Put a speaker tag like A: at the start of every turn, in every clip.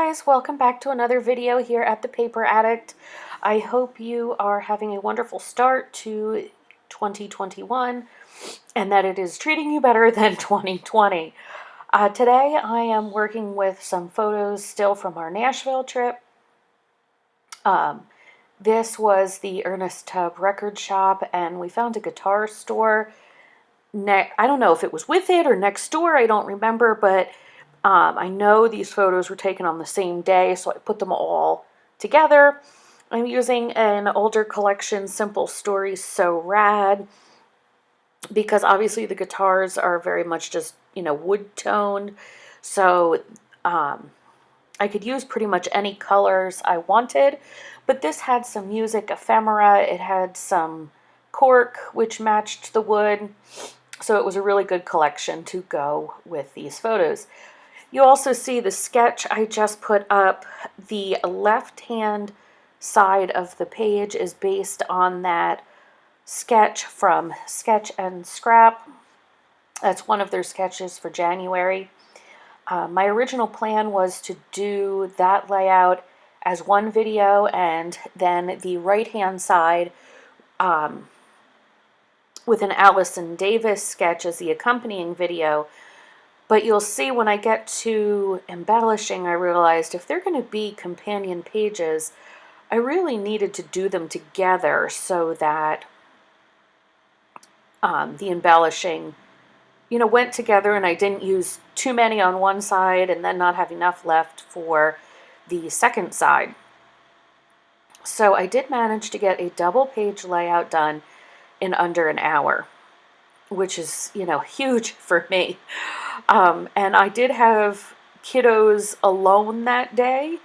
A: guys, welcome back to another video here at the Paper Addict. I hope you are having a wonderful start to 2021 and that it is treating you better than 2020. Today I am working with some photos still from our Nashville trip. This was the Ernest Tubb Record Shop, and we found a guitar store. I don't know if it was with it or next door, I don't remember, but I know these photos were taken on the same day, so I put them all together. I'm using an older collection, Simple Stories So Rad, because obviously the guitars are very much just, wood toned. So I could use pretty much any colors I wanted, but this had some music ephemera. It had some cork, which matched the wood. So it was a really good collection to go with these photos. You also see the sketch I just put up. The left-hand side of the page is based on that sketch from Sketch and Scrap. That's one of their sketches for January. My original plan was to do that layout as one video and then the right-hand side with an Allison Davis sketch as the accompanying video. But you'll see when I get to embellishing, I realized if they're going to be companion pages, I really needed to do them together so that the embellishing, went together and I didn't use too many on one side and then not have enough left for the second side. So I did manage to get a double page layout done in under an hour, which is, huge for me. And I did have kiddos alone that day.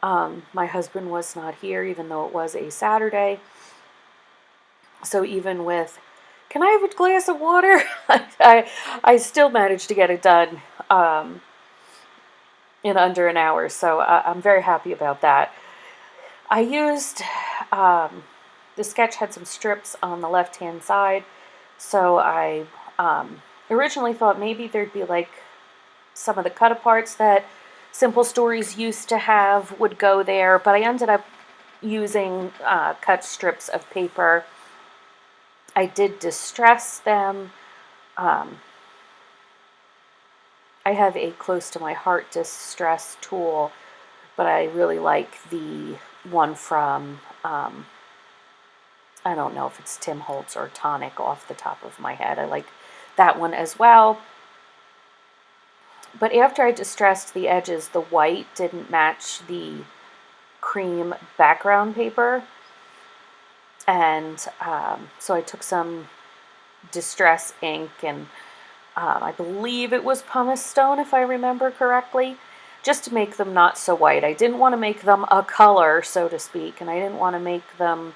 A: My husband was not here, even though it was a Saturday. So even with, can I have a glass of water? I still managed to get it done in under an hour. So I'm very happy about that. I used, the sketch had some strips on the left-hand side. So I originally thought maybe there'd be like some of the cut-aparts that Simple Stories used to have would go there, but I ended up using cut strips of paper. I did distress them. I have a close to my heart distress tool, but I really like the one from I don't know if it's Tim Holtz or Tonic off the top of my head. I like that one as well. But after I distressed the edges, the white didn't match the cream background paper. And so I took some distress ink and I believe it was pumice stone, if I remember correctly, just to make them not so white. I didn't want to make them a color, so to speak, and I didn't want to make them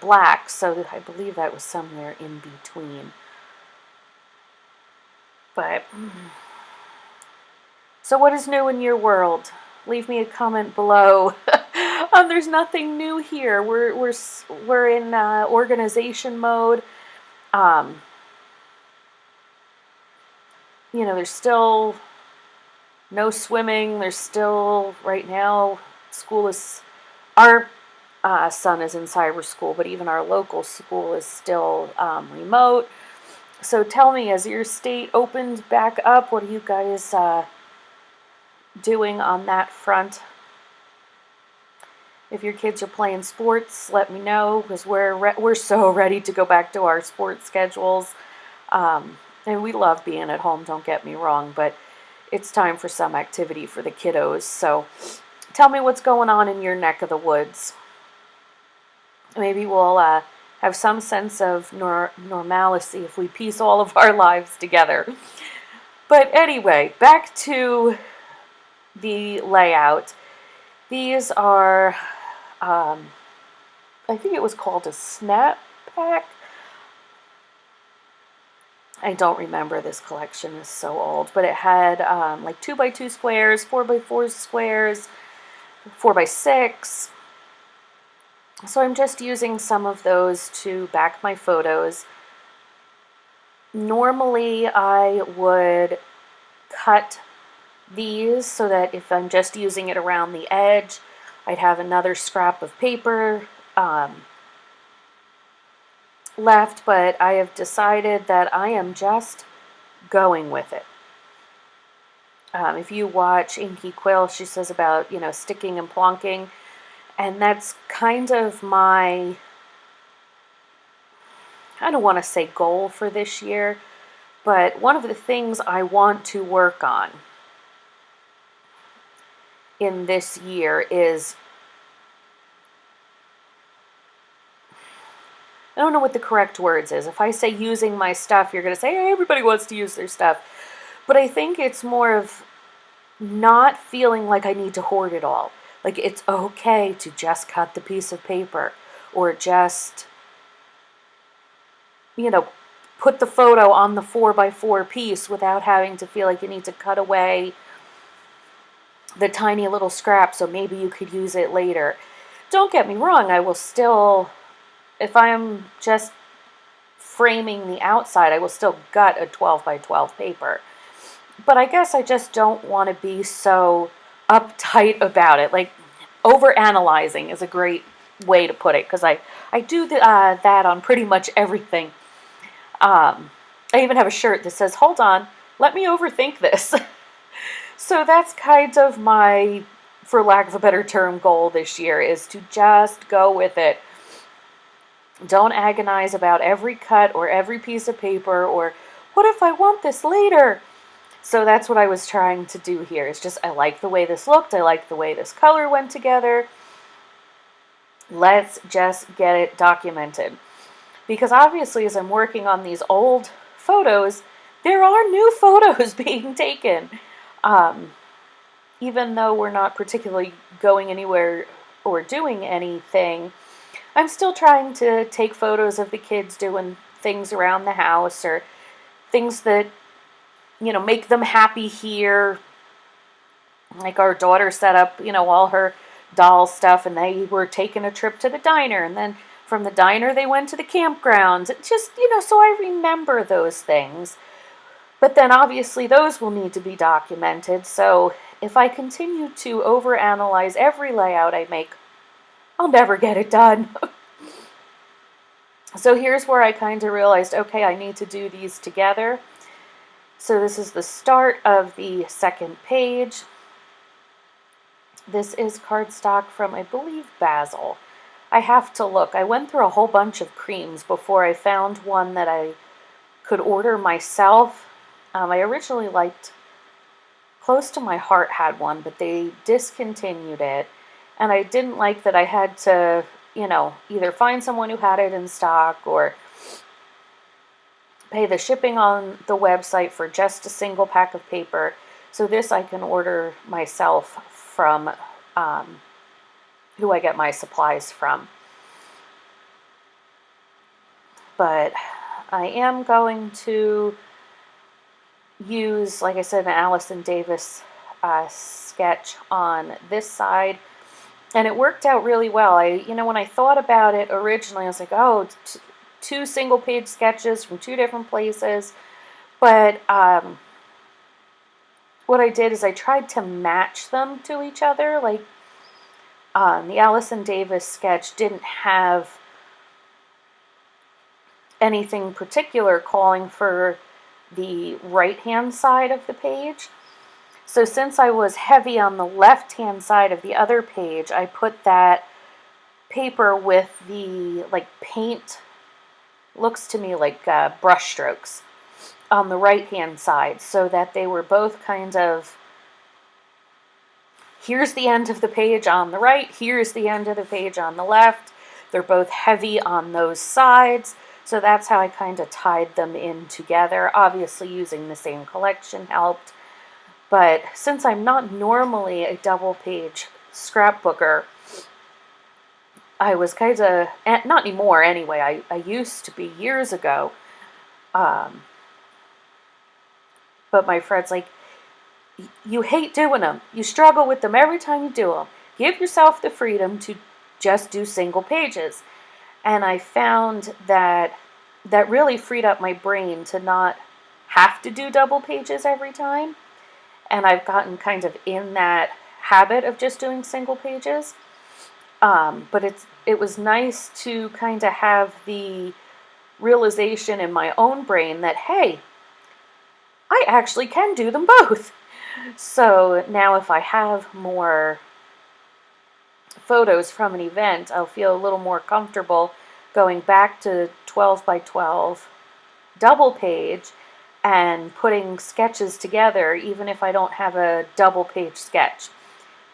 A: black, so I believe that was somewhere in between. But, so what is new in your world? Leave me a comment below. There's nothing new here. We're in organization mode. There's still no swimming. There's still, right now, our son is in cyber school, but even our local school is still remote. So tell me, as your state opens back up, what are you guys doing on that front? If your kids are playing sports, let me know, because we're so ready to go back to our sports schedules. And we love being at home, don't get me wrong, but it's time for some activity for the kiddos. So tell me what's going on in your neck of the woods. Maybe we'll have some sense of normalcy if we piece all of our lives together. But anyway, back to the layout. These are, I think it was called a snap pack. I don't remember, this collection is so old, but it had like 2x2 squares, 4x4 squares, 4x6. So I'm just using some of those to back my photos. Normally I would cut these so that if I'm just using it around the edge, I'd have another scrap of paper left, but I have decided that I am just going with it. If you watch Inky Quill, she says about, sticking and plonking, and that's kind of my, I don't want to say goal for this year, but one of the things I want to work on in this year is, I don't know what the correct words is. If I say using my stuff, you're going to say, hey, everybody wants to use their stuff. But I think it's more of not feeling like I need to hoard it all. Like it's okay to just cut the piece of paper or just, put the photo on the 4x4 piece without having to feel like you need to cut away the tiny little scrap so maybe you could use it later. Don't get me wrong, I will still, if I'm just framing the outside, I will still gut a 12x12 paper. But I guess I just don't want to be so uptight about it. Like, over-analyzing is a great way to put it, because I do that on pretty much everything. I even have a shirt that says, hold on, let me overthink this. So that's kind of my, for lack of a better term, goal this year, is to just go with it. Don't agonize about every cut or every piece of paper or, what if I want this later? So that's what I was trying to do here. It's just, I like the way this looked. I like the way this color went together. Let's just get it documented. Because obviously, as I'm working on these old photos, there are new photos being taken. Even though we're not particularly going anywhere or doing anything, I'm still trying to take photos of the kids doing things around the house or things that, make them happy here. Like our daughter set up, all her doll stuff, and they were taking a trip to the diner, and then from the diner they went to the campground. It just, so I remember those things. But then obviously those will need to be documented, so if I continue to overanalyze every layout I make, I'll never get it done. So here's where I kind of realized, okay, I need to do these together. So this is the start of the second page. This is cardstock from, I believe, Basil. I have to look. I went through a whole bunch of creams before I found one that I could order myself. I originally liked, Close to My Heart had one, but they discontinued it. And I didn't like that I had to, either find someone who had it in stock or pay the shipping on the website for just a single pack of paper. So this I can order myself from who I get my supplies from. But I am going to use, like I said, an Allison Davis sketch on this side. And it worked out really well. When I thought about it originally, I was like, oh, two single page sketches from two different places. But what I did is I tried to match them to each other. Like the Allison Davis sketch didn't have anything particular calling for the right-hand side of the page. So since I was heavy on the left-hand side of the other page, I put that paper with the paint, looks to me like brush strokes, on the right-hand side, so that they were both kind of, here's the end of the page on the right, here's the end of the page on the left. They're both heavy on those sides, so that's how I kind of tied them in together. Obviously using the same collection helped, but since I'm not normally a double-page scrapbooker, I was kind of, not anymore anyway, I used to be years ago, but my friend's like, you hate doing them. You struggle with them every time you do them. Give yourself the freedom to just do single pages. And I found that really freed up my brain to not have to do double pages every time. and I've gotten kind of in that habit of just doing single pages. But it was nice to kind of have the realization in my own brain that, hey, I actually can do them both. So now if I have more photos from an event, I'll feel a little more comfortable going back to 12 by 12 double page and putting sketches together, even if I don't have a double page sketch.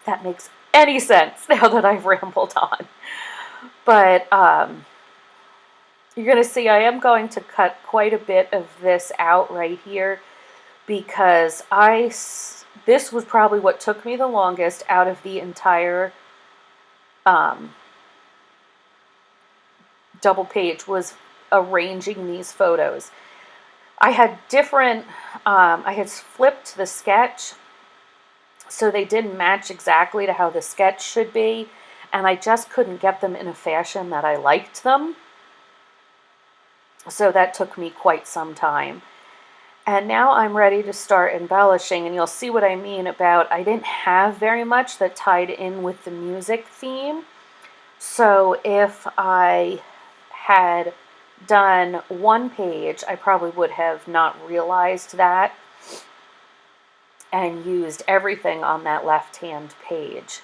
A: If that makes any sense now that I've rambled on. But you're going to see I am going to cut quite a bit of this out right here, because this was probably what took me the longest out of the entire double page, was arranging these photos. I had I had flipped the sketch so they didn't match exactly to how the sketch should be, and I just couldn't get them in a fashion that I liked them. So that took me quite some time. And now I'm ready to start embellishing, and you'll see what I mean about I didn't have very much that tied in with the music theme. So if I had done one page, I probably would have not realized that and used everything on that left-hand page.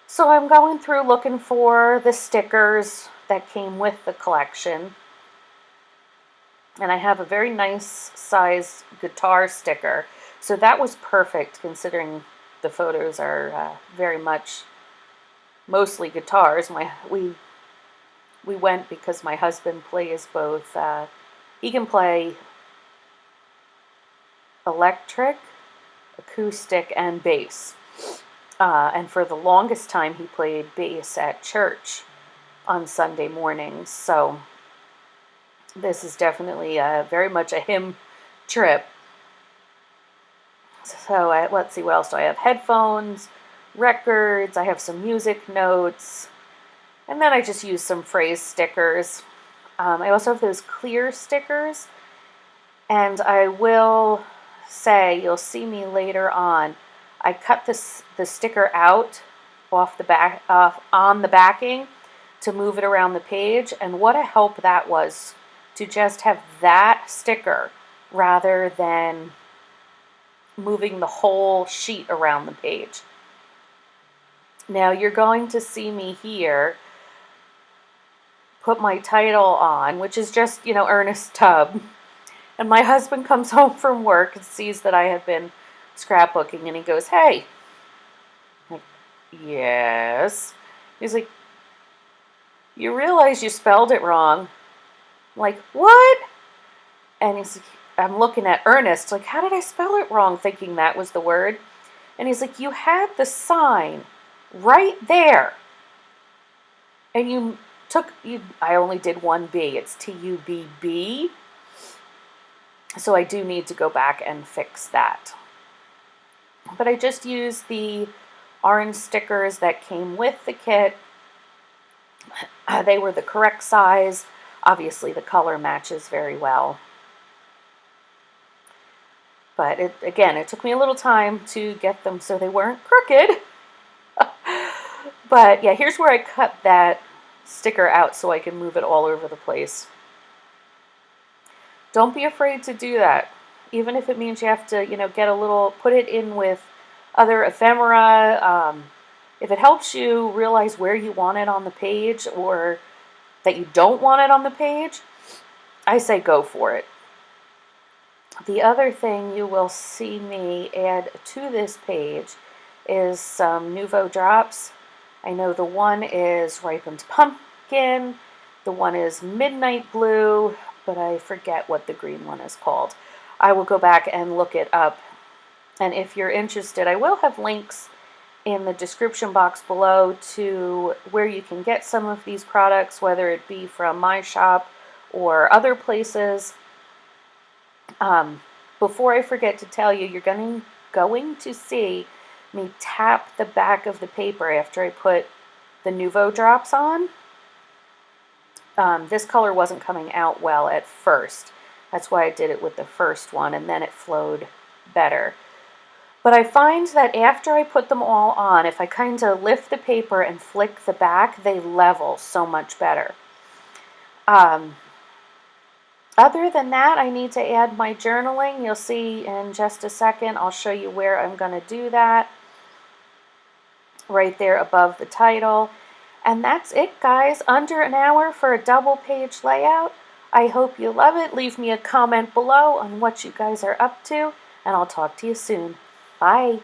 A: So I'm going through looking for the stickers that came with the collection. And I have a very nice size guitar sticker. So that was perfect, considering the photos are very much mostly guitars. We went because my husband plays both. He can play electric, acoustic, and bass. And for the longest time, he played bass at church on Sunday mornings. So this is definitely very much a him trip. So let's see, what else do I have? Headphones, records, I have some music notes, and then I just use some phrase stickers. I also have those clear stickers, and I will say, you'll see me later on, I cut the sticker out on the backing to move it around the page, and what a help that was to just have that sticker rather than moving the whole sheet around the page. Now you're going to see me here put my title on, which is just, Ernest Tubb. And my husband comes home from work and sees that I have been scrapbooking, and he goes, "Hey." I'm like, "Yes." He's like, "You realize you spelled it wrong?" I'm like, "What?" And he's like, I'm looking at Ernest, like, "How did I spell it wrong?" Thinking that was the word. And he's like, "You had the sign right there. And I only did one B. It's T-U-B-B. So I do need to go back and fix that." But I just used the orange stickers that came with the kit. They were the correct size. Obviously, the color matches very well. But it took me a little time to get them so they weren't crooked. But yeah, here's where I cut that sticker out so I can move it all over the place. Don't be afraid to do that, even if it means you have to, put it in with other ephemera. If it helps you realize where you want it on the page or that you don't want it on the page, I say go for it. The other thing you will see me add to this page is some Nouveau drops. I know the one is Ripened Pumpkin, the one is Midnight Blue, but I forget what the green one is called. I will go back and look it up. And if you're interested, I will have links in the description box below to where you can get some of these products, whether it be from my shop or other places. Before I forget to tell you, you're going to see me tap the back of the paper after I put the Nouveau drops on. This color wasn't coming out well at first. That's why I did it with the first one, and then it flowed better. But I find that after I put them all on, if I kind of lift the paper and flick the back, they level so much better. Other than that, I need to add my journaling. You'll see in just a second. I'll show you where I'm going to do that. Right there above the title. And that's it, guys. Under an hour for a double page layout. I hope you love it. Leave me a comment below on what you guys are up to, and I'll talk to you soon. Bye.